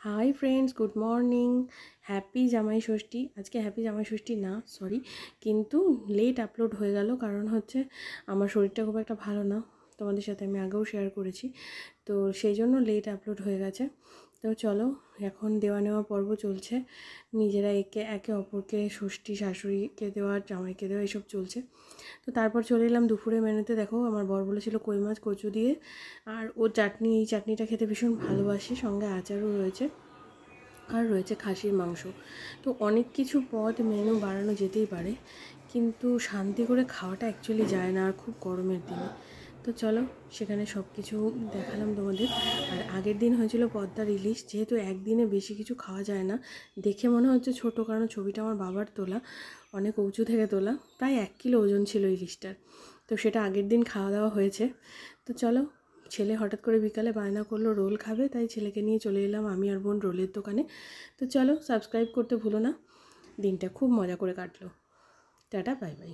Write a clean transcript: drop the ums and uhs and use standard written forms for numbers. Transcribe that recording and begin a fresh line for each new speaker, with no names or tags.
Hi friends, good morning. Happy জামাই ষষ্ঠী। আজকে happy জামাই ষষ্ঠী না, সরি, কিন্তু লেট আপলোড হয়ে গেল, কারণ হচ্ছে আমার শরীরটা খুব একটা ভালো না। তোমাদের সাথে আমি আগেও শেয়ার করেছি, তো সেই জন্য লেট আপলোড হয়ে গেছে। তো চলো, এখন দেওয়া নেওয়া পর্ব চলছে। নিজেরা একে অপরকে ষষ্ঠী, শাশুড়িকে দেওয়া, জামাইকে দেওয়া, এসব চলছে। তো তারপর চলে এলাম দুপুরে মেনুতে। দেখো, আমার বর বলেছিল কই মাছ কচু দিয়ে, আর ও চাটনি, এই চাটনিটা খেতে ভীষণ ভালোবাসি, সঙ্গে আচারও রয়েছে, আর রয়েছে খাসির মাংস। তো অনেক কিছু পদ মেনু বাড়ানো যেতেই পারে, কিন্তু শান্তি করে খাওয়াটা অ্যাকচুয়ালি যায় না, আর খুব গরমের দিনে। তো চলো, সেখানে সব কিছু দেখালাম তোমাদের। আর আগের দিন হয়েছিল পদ্মার ইলিশ। যেহেতু একদিনে বেশি কিছু খাওয়া যায় না, দেখে মনে হচ্ছে ছোটো, কারণ ছবিটা আমার বাবার তোলা, অনেক উঁচু থেকে তোলা, প্রায় 1 কিলো ওজন ছিল ইলিশটার। তো সেটা আগের দিন খাওয়া দাওয়া হয়েছে। তো চলো, ছেলে হঠাৎ করে বিকালে বায়না করলো রোল খাবে, তাই ছেলেকে নিয়ে চলে এলাম আমি আর বোন রোলের দোকানে। তো চলো, সাবস্ক্রাইব করতে ভুলো না। দিনটা খুব মজা করে কাটলো। Tata, bye bye.